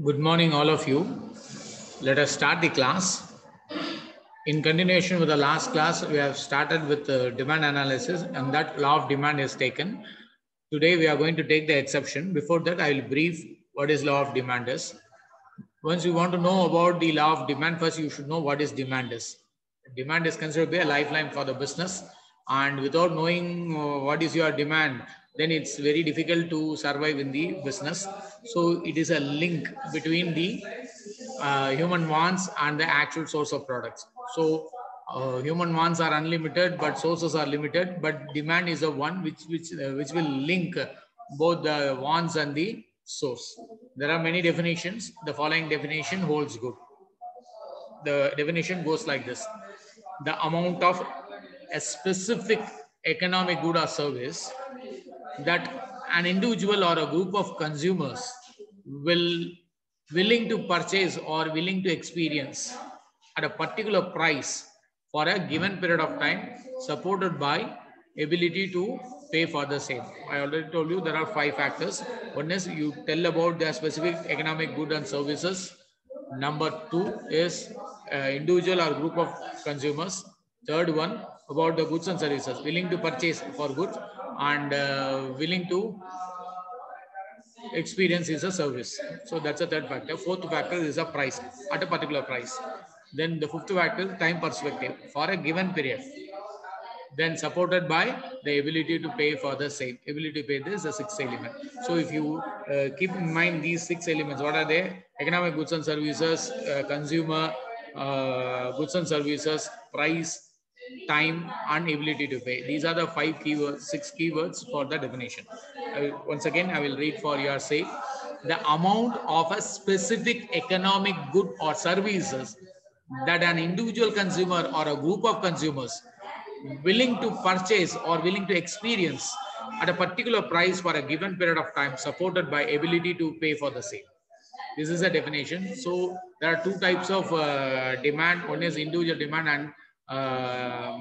Good morning, all of you. Let us start the class. In continuation with the last class, we have started with demand analysis, and that law of demand is taken. Today, we are going to take the exception. Before that, I will brief what is law of demand is. Once you want to know about the law of demand, first you should know what is demand is. Demand is considered to be a lifeline for the business, and without knowing what is your demand, then it's very difficult to survive in the business. So it is a link between the human wants and the actual source of products. So human wants are unlimited, but sources are limited. But demand is the one which will link both the wants and the source. There are many definitions. The following definition holds good. The definition goes like this: the amount of a specific economic good or service that an individual or a group of consumers will willing to purchase or willing to experience at a particular price for a given period of time, supported by ability to pay for the same. I already told you there are 5 factors. One is you tell about the specific economic good and services. Number 2 is individual or group of consumers. Third one about the goods and services, willing to purchase for goods and willing to experience is a service. So that's a third factor. Fourth factor is a price at a particular price. Then the fifth factor, time perspective for a given period. Then supported by the ability to pay for the same. Ability to pay, this is the sixth element. So if you keep in mind these 6 elements, what are they? Economic goods and services, consumer goods and services, price, time, and ability to pay. These are the 5 keywords, 6 keywords for the definition. Once again, I will read for your sake. The amount of a specific economic good or services that an individual consumer or a group of consumers willing to purchase or willing to experience at a particular price for a given period of time, supported by ability to pay for the same. This is a definition. So there are 2 types of demand. One is individual demand and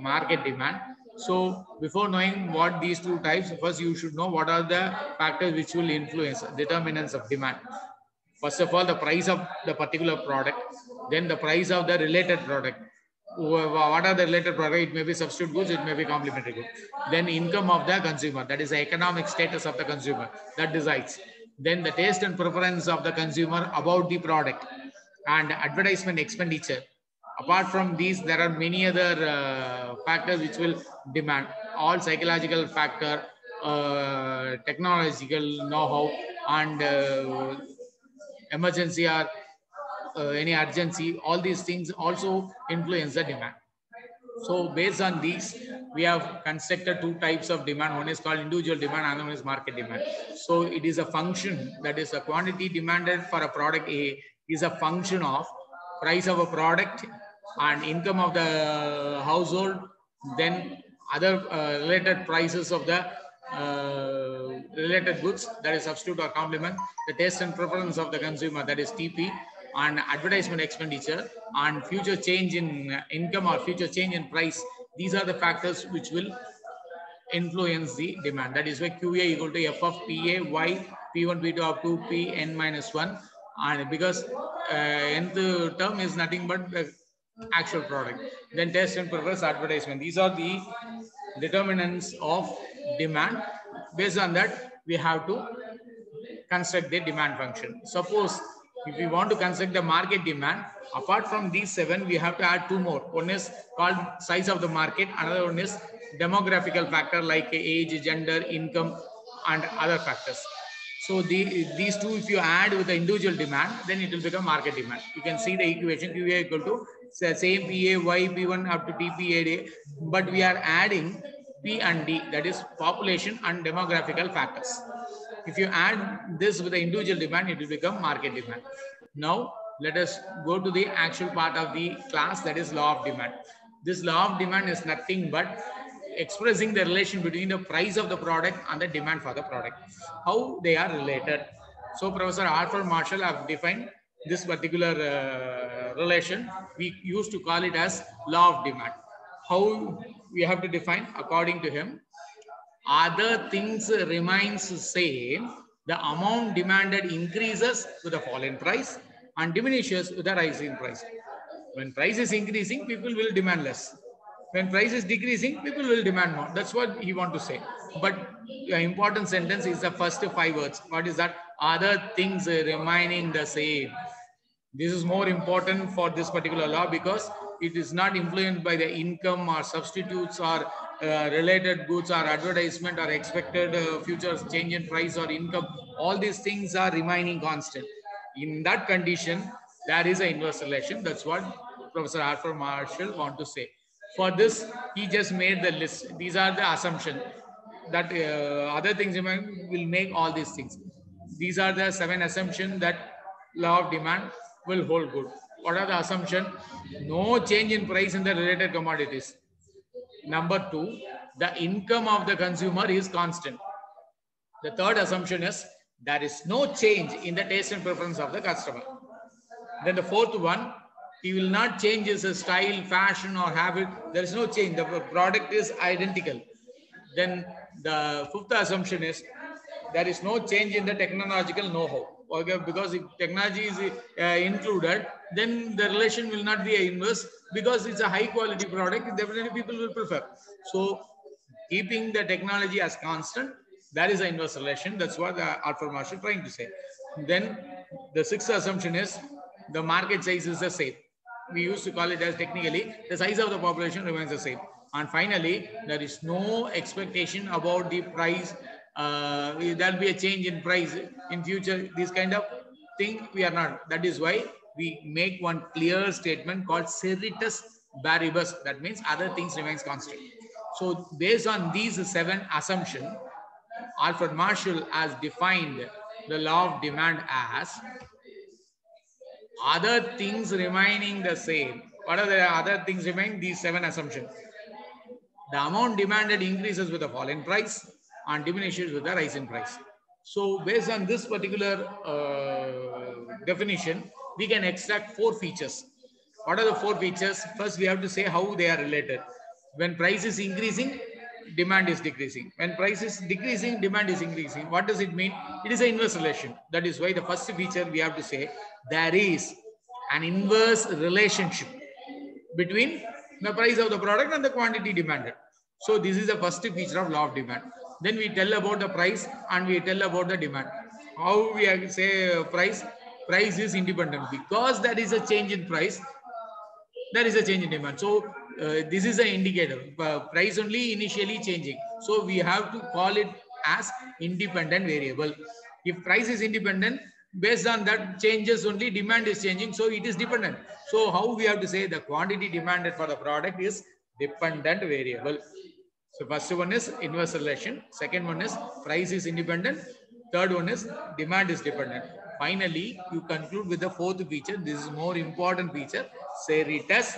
market demand. So before knowing what these 2 types, first you should know what are the factors which will influence determinants of demand. First of all, the price of the particular product, then the price of the related product. What are the related products? It may be substitute goods, it may be complementary goods. Then income of the consumer, that is the economic status of the consumer, that decides. Then the taste and preference of the consumer about the product, and advertisement expenditure. Apart from these, there are many other factors which will demand. All psychological factor, technological know-how, and emergency or any urgency, all these things also influence the demand. So based on these, we have constructed 2 types of demand. One is called individual demand, another one is market demand. So it is a function, that is a quantity demanded for a product A is a function of price of a product and income of the household, then other related prices of the related goods, that is substitute or complement, the taste and preference of the consumer, that is TP, and advertisement expenditure, and future change in income or future change in price. These are the factors which will influence the demand. That is why QA equal to F of PA, Y, P1, P2 up to Pn minus 1. And because nth term is nothing but the actual product. Then test and preference, advertisement. These are the determinants of demand. Based on that, we have to construct the demand function. Suppose if we want to construct the market demand, apart from these 7, we have to add 2 more. One is called size of the market. Another one is demographical factor like age, gender, income, and other factors. So these 2, if you add with the individual demand, then it will become market demand. You can see the equation QA equal to same PA, Y, P1 up to TPA, but we are adding P and D, that is population and demographical factors. If you add this with the individual demand, it will become market demand. Now, let us go to the actual part of the class, that is law of demand. This law of demand is nothing but expressing the relation between the price of the product and the demand for the product, how they are related. So Professor Arthur Marshall have defined this particular relation. We used to call it as law of demand. How we have to define? According to him, other things remains same The amount demanded increases with a fall in price and diminishes with a rise in price. When price is increasing, people will demand less. When price is decreasing, people will demand more. That's what he want to say. But the important sentence is the first 5 words. What is that? Other things remaining the same. This is more important for this particular law because it is not influenced by the income or substitutes or related goods or advertisement or expected future change in price or income. All these things are remaining constant. In that condition, there is an inverse relation. That's what Professor Arthur Marshall want to say. For this, he just made the list. These are the assumption that other things will make all these things. These are the 7 assumptions that law of demand will hold good. What are the assumptions? No change in price in the related commodities. Number 2, the income of the consumer is constant. The third assumption is there is no change in the taste and preference of the customer. Then the fourth one, he will not change his style, fashion or habit. There is no change. The product is identical. Then the fifth assumption is there is no change in the technological know-how. Okay, because if technology is included, then the relation will not be inverse because it's a high quality product. Definitely people will prefer. So keeping the technology as constant, that is an inverse relation. That's what Arthur Marshall trying to say. Then the sixth assumption is the market size is the same. We used to call it as technically the size of the population remains the same. And finally, there is no expectation about the price. There'll be a change in price in future. This kind of thing we are not. That is why we make one clear statement called ceteris paribus. That means other things remains constant. So based on these 7 assumptions, Alfred Marshall has defined the law of demand as other things remaining the same. What are the other things remain? These 7 assumptions. The amount demanded increases with a fall in price and diminishes with a rise in price. So based on this particular definition, we can extract 4 features. What are the 4 features? First, we have to say how they are related. When price is increasing, demand is decreasing. When price is decreasing, demand is increasing. What does it mean? It is an inverse relation. That is why the first feature we have to say there is an inverse relationship between the price of the product and the quantity demanded. So this is the first feature of law of demand. Then we tell about the price and we tell about the demand. How we say price? Price is independent. Because there is a change in price, there is a change in demand. So this is an indicator. Price only initially changing. So we have to call it as independent variable. If price is independent, based on that changes only, demand is changing. So it is dependent. So how we have to say the quantity demanded for the product is dependent variable. So first one is inverse relation. Second one is price is independent. Third one is demand is dependent. Finally, you conclude with the fourth feature. This is more important feature. Ceteris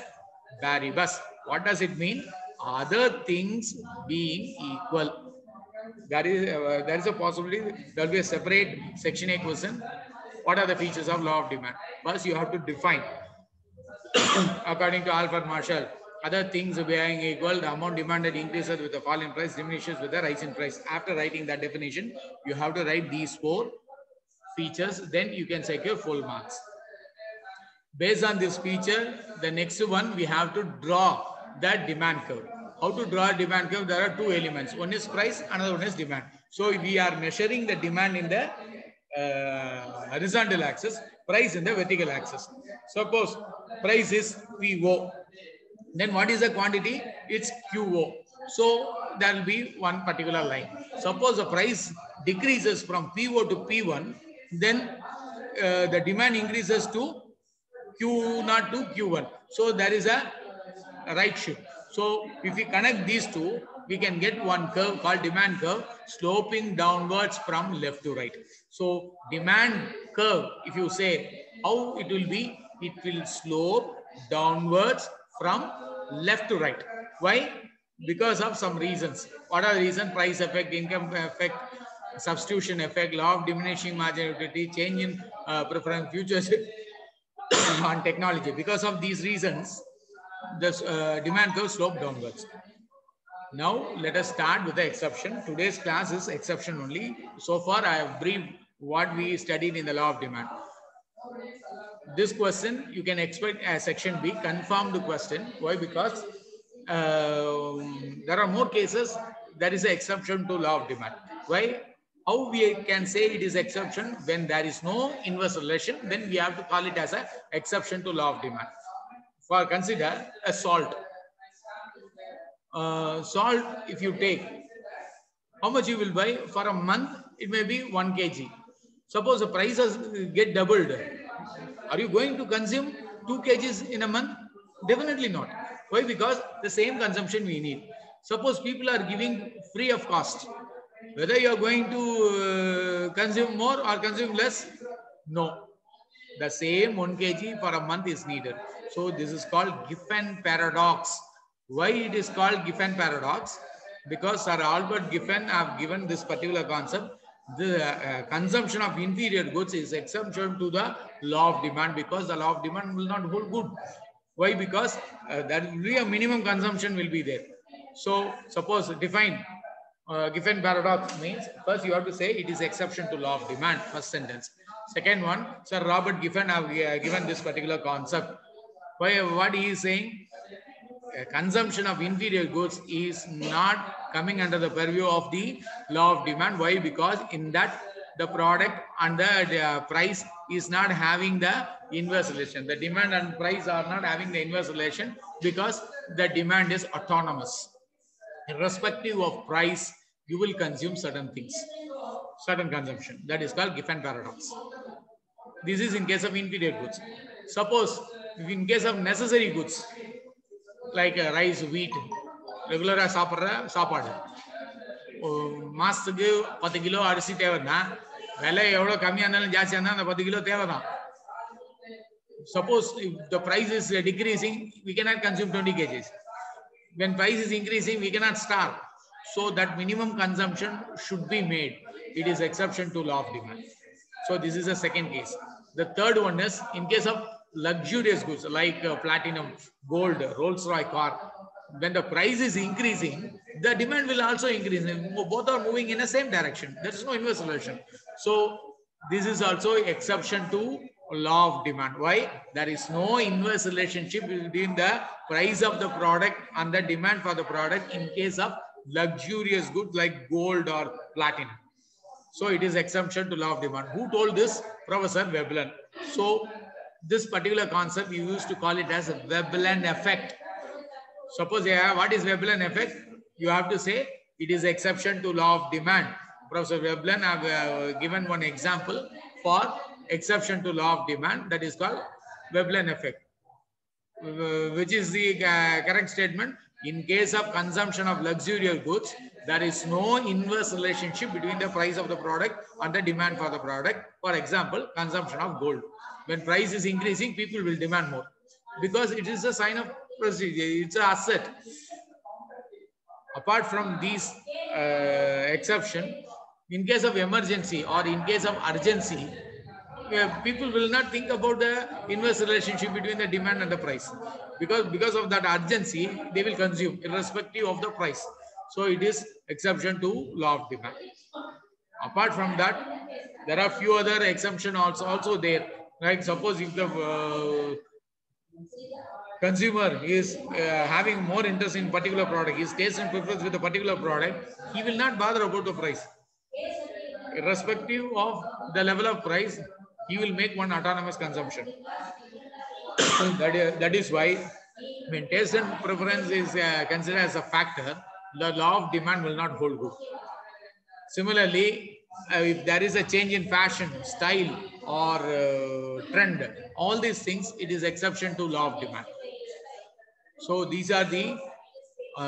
paribus. What does it mean? Other things being equal. There is a possibility there will be a separate section A question. What are the features of law of demand? First, you have to define. According to Alfred Marshall, other things being equal, the amount demanded increases with the fall in price, diminishes with the rise in price. After writing that definition, you have to write these 4 features, then you can secure full marks. Based on this feature, the next one, we have to draw that demand curve. How to draw a demand curve? There are 2 elements. One is price, another one is demand. So we are measuring the demand in the horizontal axis, price in the vertical axis. Suppose price is PO. Then what is the quantity? It's QO. So there will be one particular line. Suppose the price decreases from PO to P1, then the demand increases to Q0 to Q1. So there is a right shift. So if we connect these two, we can get one curve called demand curve sloping downwards from left to right. So demand curve, if you say how it will be, it will slope downwards from left to right. Why? Because of some reasons. What are the reasons? Price effect, income effect, substitution effect, law of diminishing marginality, change in preference, futures on technology. Because of these reasons, the demand curve slope downwards. Now let us start with the exception. Today's class is exception only. So far I have briefed what we studied in the law of demand. This question you can expect as section B, confirmed question. Why? Because there are more cases there is an exception to law of demand. Why? How we can say it is exception when there is no inverse relation, then we have to call it as a exception to law of demand. For consider a salt. Salt, if you take, how much you will buy for a month? It may be 1 kg. Suppose the prices get doubled. Are you going to consume 2 kgs in a month? Definitely not. Why? Because the same consumption we need. Suppose people are giving free of cost. Whether you are going to consume more or consume less? No. The same 1 kg for a month is needed. So this is called Giffen paradox. Why it is called Giffen paradox? Because Sir Albert Giffen have given this particular concept. The consumption of inferior goods is exception to the law of demand, because the law of demand will not hold good. Why? Because there will be a minimum consumption will be there. So suppose define Giffen paradox means, first you have to say it is exception to law of demand, first sentence. Second one, Sir Robert Giffen have given this particular concept. Why? What he is saying? Consumption of inferior goods is not coming under the purview of the law of demand. Why? Because in that the product and the price is not having the inverse relation. The demand and price are not having the inverse relation because the demand is autonomous. Irrespective of price, you will consume certain things, certain consumption. That is called Giffen paradox. This is in case of inferior goods. Suppose in case of necessary goods, like rice, wheat, ரெகுலரா சாப்பிட்ற சாப்பாடு, மாசத்துக்கு 10 kilo அரிசி தேவைன்னா விலை எவ்வளவு கம்மியா இருந்தாலும் ஜாஸ்தியா இருந்தாலும் அந்த 10 கிலோ தேவைதான். Suppose if the price is decreasing, we cannot consume 20 kgs. When price is increasing, we cannot starve. So that minimum consumption should be made. It is exception to law of demand. So this is the second case. The third one is in case of luxurious goods like platinum, gold, Rolls-Royce car. When the price is increasing, the demand will also increase. Both are moving in the same direction. There is no inverse relation. So this is also exception to law of demand. Why? There is no inverse relationship between the price of the product and the demand for the product in case of luxurious goods like gold or platinum. So it is exception to law of demand. Who told this? Professor Veblen. So this particular concept you used to call it as a Veblen effect. Suppose what is Veblen effect? You have to say it is exception to law of demand. Professor Veblen have given one example for exception to law of demand, that is called Veblen effect, which is the correct statement. In case of consumption of luxurious goods, there is no inverse relationship between the price of the product and the demand for the product. For example, consumption of gold. When price is increasing, people will demand more because it is a sign of prestige. It's an asset. Apart from these exception, in case of emergency or in case of urgency, people will not think about the inverse relationship between the demand and the price, because of that urgency they will consume irrespective of the price. So it is exception to law of demand. Apart from that, there are few other exemption also there. Like suppose if the consumer is having more interest in particular product, his taste and preference with a particular product, he will not bother about the price. Irrespective of the level of price, he will make one autonomous consumption. That is why when taste and preference is considered as a factor, the law of demand will not hold good. Similarly, if there is a change in fashion, style, or trend, all these things, it is exception to law of demand. So these are the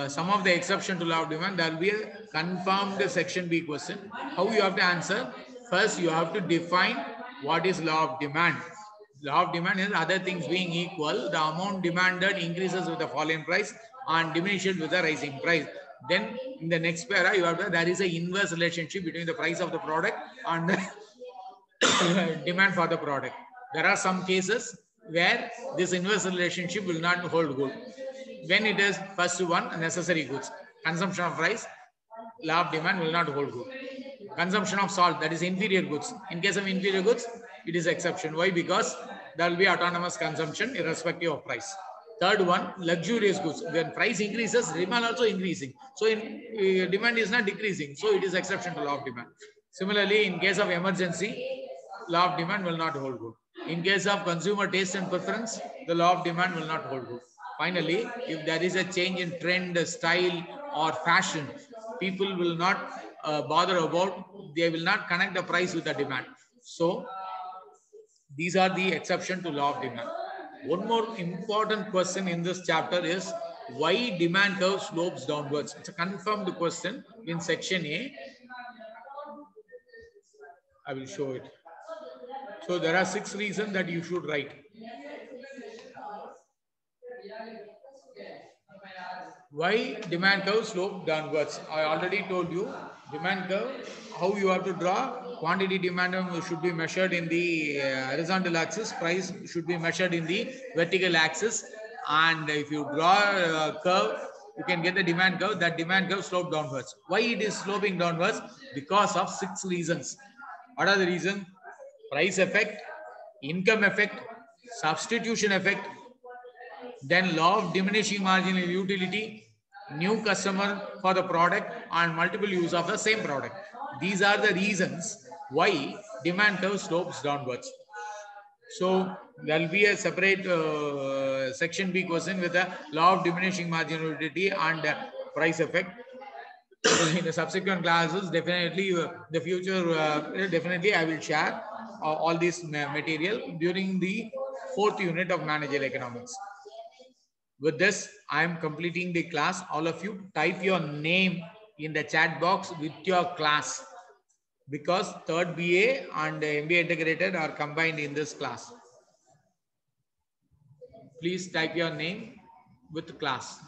some of the exception to law of demand. There will be a confirmed section B question. How you have to answer? First, you have to define what is law of demand. Law of demand is other things being equal, the amount demanded increases with the fall in price and diminishes with the rising price. Then in the next para, you have to, there is an inverse relationship between the price of the product and the demand for the product. There are some cases where this inverse relationship will not hold good. When it is first one, necessary goods. consumption of rice, law of demand will not hold good. Consumption of salt, that is inferior goods. In case of inferior goods, it is exception. Why? Because there will be autonomous consumption irrespective of price. Third one, luxurious goods. When price increases, demand also increasing. So demand is not decreasing. So it is exception to law of demand. Similarly, in case of emergency, law of demand will not hold good. In case of consumer taste and preference, the law of demand will not hold good. Finally, if there is a change in trend, style, or fashion, people will not bother about, they will not connect the price with the demand. So these are the exception to law of demand. One more important question in this chapter is why demand curve slopes downwards. It's a confirmed question in section A. I will show it. So there are 6 reasons that you should write. Why demand curve slope downwards? I already told you demand curve, how you have to draw. Quantity demand should be measured in the horizontal axis, price should be measured in the vertical axis, and if you draw a curve, you can get the demand curve. That demand curve slope downwards. Why it is sloping downwards? Because of 6 reasons. What are the reasons? Price effect, income effect, substitution effect, then law of diminishing marginal utility, new customer for the product, and multiple use of the same product. These are the reasons why demand curve slopes downwards. So there will be a separate section B question with the law of diminishing marginal utility and price effect. In the subsequent classes, definitely the future, definitely I will share all this material during the 4th unit of managerial economics. With this, I am completing the class. All of you type your name in the chat box with your class, because 3rd BA and MBA integrated are combined in this class. Please type your name with class.